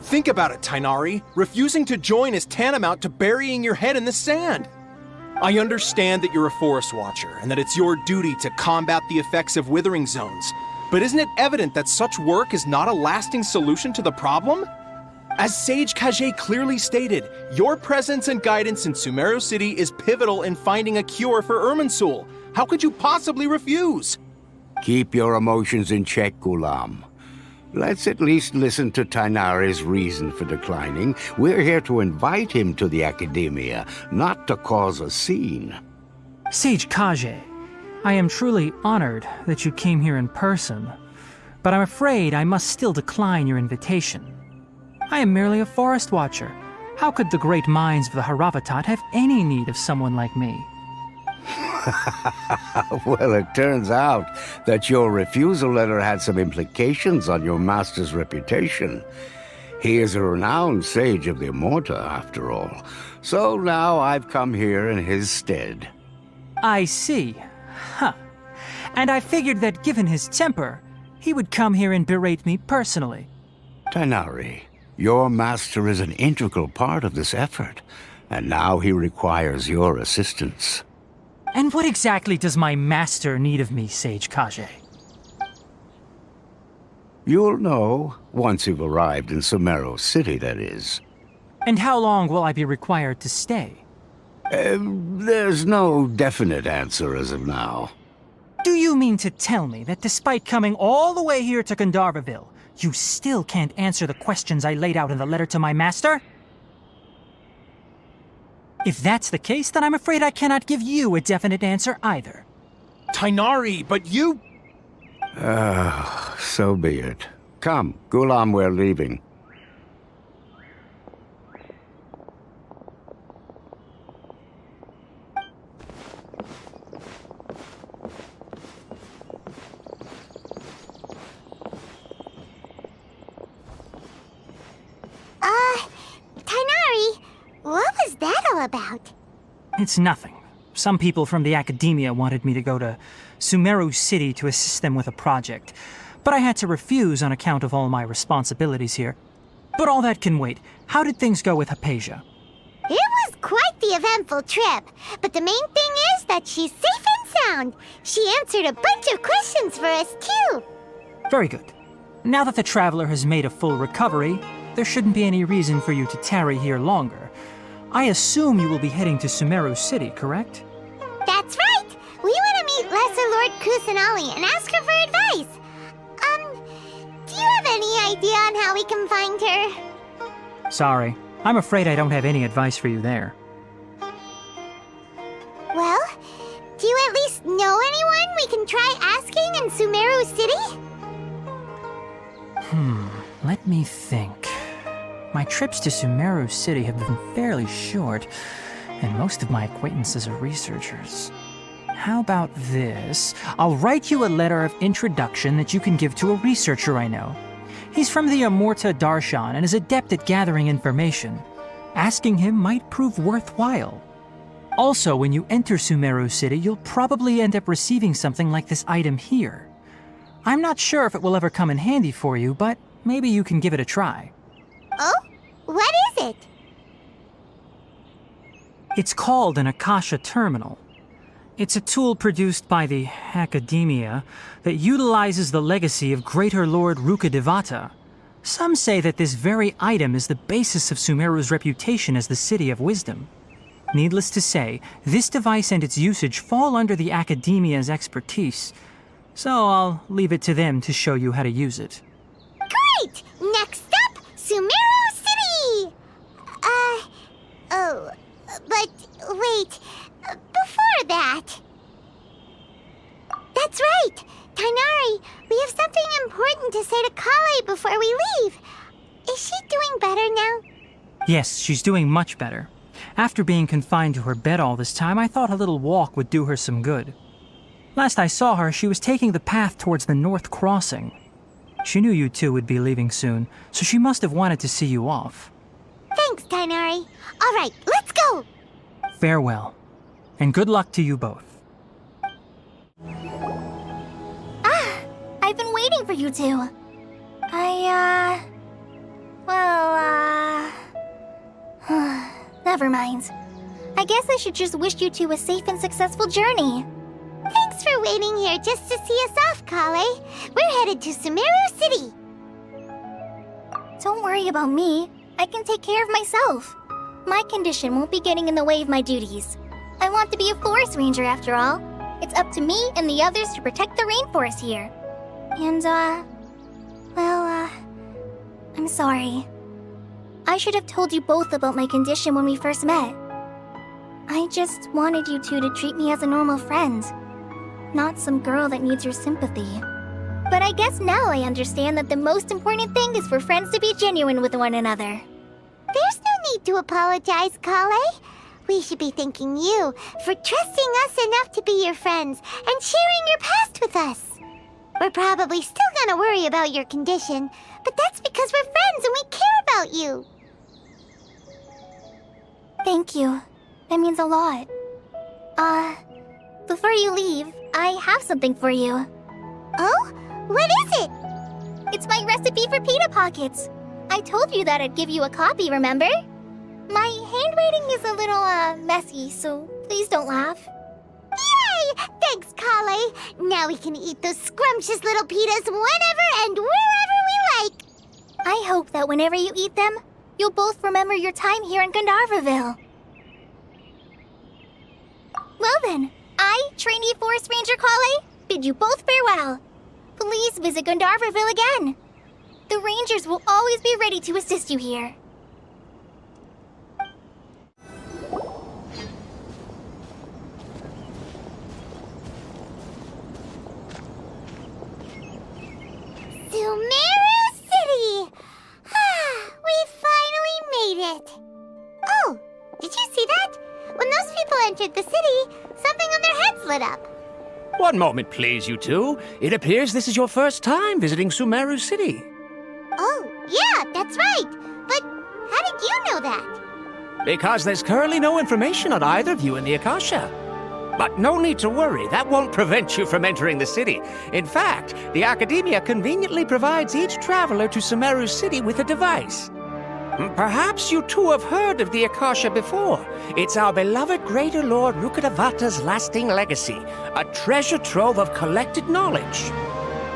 Think about it, Tainari. Refusing to join is tantamount to burying your head in the sand. I understand that you're a forest watcher and that it's your duty to combat the effects of withering zones. But isn't it evident that such work is not a lasting solution to the problem? As Sage Kage clearly stated, your presence and guidance in Sumeru City is pivotal in finding a cure for Irminsul. How could you possibly refuse? Keep your emotions in check, Gulam. Let's at least listen to Tainari's reason for declining. We're here to invite him to the Academia, not to cause a scene. Sage Kage, I am truly honored that you came here in person, but I'm afraid I must still decline your invitation. I am merely a forest watcher. How could the great minds of the Haravatat have any need of someone like me? Well, it turns out that your refusal letter had some implications on your master's reputation. He is a renowned sage of the Immorta, after all. So now I've come here in his stead. I see. Huh. And I figured that given his temper, he would come here and berate me personally. Tainari, your master is an integral part of this effort, and now he requires your assistance. And what exactly does my master need of me, Sage Kage? You'll know, once you've arrived in Sumeru City, that is. And how long will I be required to stay? There's no definite answer as of now. Do you mean to tell me that despite coming all the way here to Gandharvaville, you still can't answer the questions I laid out in the letter to my master? If that's the case, then I'm afraid I cannot give you a definite answer either. Tainari, but you... So be it. Come, Gulam, we're leaving. Tainari, what was that all about? It's nothing. Some people from the Academia wanted me to go to Sumeru City to assist them with a project, but I had to refuse on account of all my responsibilities here. But all that can wait. How did things go with Hypatia? It was quite the eventful trip, but the main thing is that she's safe and sound. She answered a bunch of questions for us, too. Very good. Now that the traveler has made a full recovery, there shouldn't be any reason for you to tarry here longer. I assume you will be heading to Sumeru City, correct? That's right! We want to meet Lesser Lord Kusanali and ask her for advice. Do you have any idea on how we can find her? Sorry. I'm afraid I don't have any advice for you there. Well, do you at least know anyone we can try asking in Sumeru City? Let me think. My trips to Sumeru City have been fairly short, and most of my acquaintances are researchers. How about this? I'll write you a letter of introduction that you can give to a researcher I know. He's from the Immorta Darshan and is adept at gathering information. Asking him might prove worthwhile. Also, when you enter Sumeru City, you'll probably end up receiving something like this item here. I'm not sure if it will ever come in handy for you, but maybe you can give it a try. Oh? What is it? It's called an Akasha Terminal. It's a tool produced by the Academia that utilizes the legacy of Greater Lord Rukkhadevata. Some say that this very item is the basis of Sumeru's reputation as the City of Wisdom. Needless to say, this device and its usage fall under the Academia's expertise, so I'll leave it to them to show you how to use it. Great! Next up, Sumeru City! But wait, before that... That's right! Tainari, we have something important to say to Kale before we leave. Is she doing better now? Yes, she's doing much better. After being confined to her bed all this time, I thought a little walk would do her some good. Last I saw her, she was taking the path towards the North Crossing. She knew you two would be leaving soon, so she must have wanted to see you off. Thanks, Tainari. All right, let's go! Farewell, and good luck to you both. I've been waiting for you two. Well, never mind. I guess I should just wish you two a safe and successful journey. Thanks for waiting here just to see us off, Kale. We're headed to Sumeru City. Don't worry about me. I can take care of myself. My condition won't be getting in the way of my duties. I want to be a forest ranger after all. It's up to me and the others to protect the rainforest here. And, I'm sorry. I should have told you both about my condition when we first met. I just wanted you two to treat me as a normal friend, not some girl that needs your sympathy. But I guess now I understand that the most important thing is for friends to be genuine with one another. There's no need to apologize, Kale. We should be thanking you for trusting us enough to be your friends and sharing your past with us. We're probably still gonna worry about your condition, but that's because we're friends and we care about you. Thank you. That means a lot. Before you leave, I have something for you. Oh? What is it? It's my recipe for pita pockets. I told you that I'd give you a copy, remember? My handwriting is a little, messy, so please don't laugh. Yay! Thanks, Kale. Now we can eat those scrumptious little pitas whenever and wherever we like. I hope that whenever you eat them, you'll both remember your time here in Gandharvaville. Well then, I, trainee Forest Ranger Kale, bid you both farewell. Please visit Gandharvaville again. The Rangers will always be ready to assist you here. Sumeru City! We finally made it! Oh, did you see that? When those people entered the city, something on their heads lit up. One moment, please, you two. It appears this is your first time visiting Sumeru City. Oh, yeah, that's right. But how did you know that? Because there's currently no information on either of you in the Akasha. But no need to worry, that won't prevent you from entering the city. In fact, the Academia conveniently provides each traveler to Sumeru City with a device. Perhaps you two have heard of the Akasha before. It's our beloved Greater Lord Rukkhadevata's lasting legacy, a treasure trove of collected knowledge.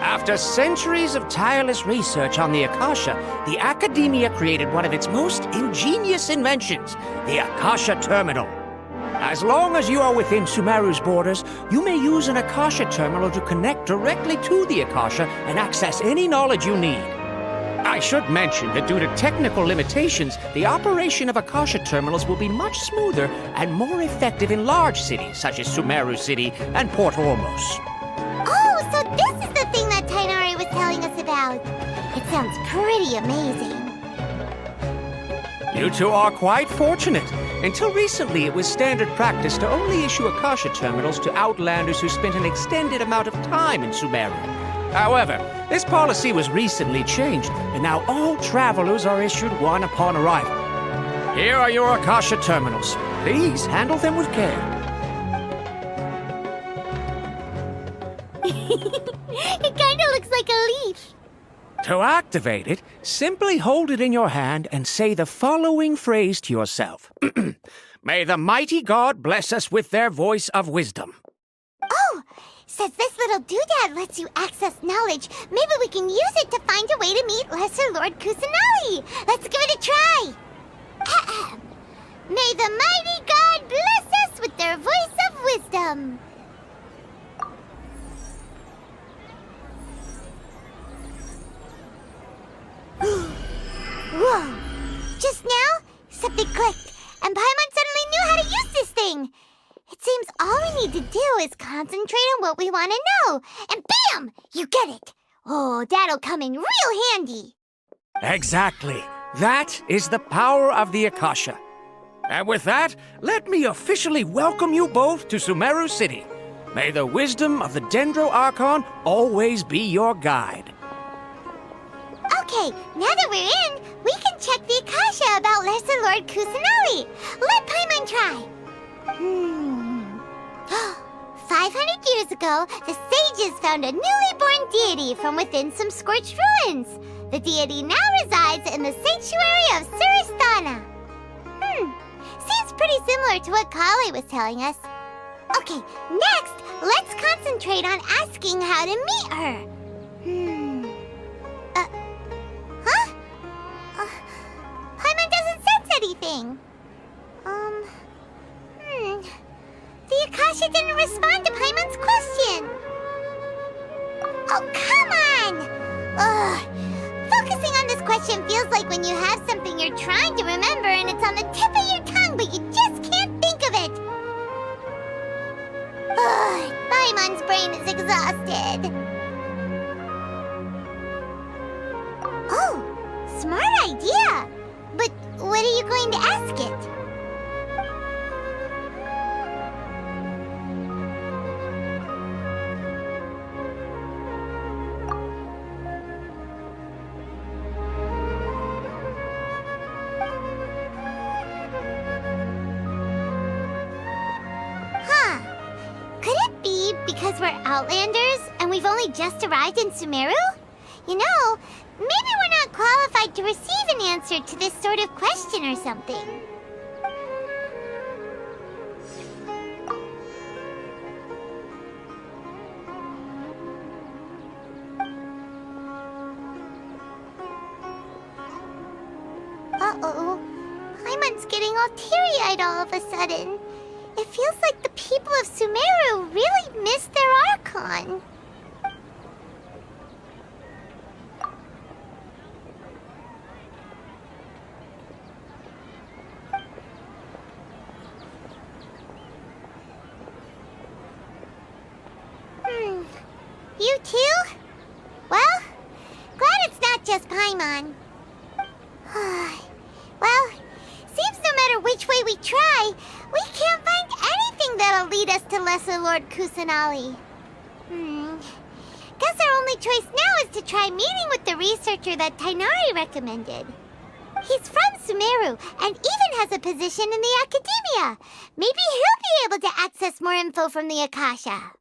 After centuries of tireless research on the Akasha, the Academia created one of its most ingenious inventions, the Akasha Terminal. As long as you are within Sumeru's borders, you may use an Akasha Terminal to connect directly to the Akasha and access any knowledge you need. I should mention that due to technical limitations, the operation of Akasha terminals will be much smoother and more effective in large cities such as Sumeru City and Port Ormos. Oh, so this is the thing that Tainari was telling us about. It sounds pretty amazing. You two are quite fortunate. Until recently, it was standard practice to only issue Akasha terminals to outlanders who spent an extended amount of time in Sumeru. However, this policy was recently changed, and now all travelers are issued one upon arrival. Here are your Akasha terminals. Please handle them with care. It kinda looks like a leaf. To activate it, simply hold it in your hand and say the following phrase to yourself. May the mighty God bless us with their voice of wisdom. Oh, since this little doodad lets you access knowledge, maybe we can use it to find a way to meet Lesser Lord Kusanali. Let's give it a try. Ahem. May the mighty God bless us with their voice of wisdom. Whoa! Just now, something clicked, and Paimon suddenly knew how to use this thing. It seems all we need to do is concentrate on what we want to know, and bam! You get it! Oh, that'll come in real handy. Exactly. That is the power of the Akasha. And with that, let me officially welcome you both to Sumeru City. May the wisdom of the Dendro Archon always be your guide. Okay, now that we're in, we can check the Akasha about Lesser Lord Kusanali. Let Paimon try. 500 years ago, the sages found a newly born deity from within some scorched ruins. The deity now resides in the sanctuary of Suristana. Seems pretty similar to what Kali was telling us. Okay, next, let's concentrate on asking how to meet her. Paimon doesn't sense anything. The Akasha didn't respond to Paimon's question. Oh, come on! Ugh. Focusing on this question feels like when you have something you're trying to remember and it's on the tip of your tongue, but you just can't think of it. Ugh, Paimon's brain is exhausted. Oh, smart idea. But what are you going to ask it? Because we're Outlanders and we've only just arrived in Sumeru? You know, maybe we're not qualified to receive an answer to this sort of question or something. Uh-oh. Paimon's getting all teary-eyed all of a sudden. It feels like the people of Sumeru really missed their Archon. You too? Well, glad it's not just Paimon. Well, seems no matter which way we try, we can't find anything that'll lead us to Lesser Lord Kusanali. Guess our only choice now is to try meeting with the researcher that Tainari recommended. He's from Sumeru and even has a position in the Academia. Maybe he'll be able to access more info from the Akasha.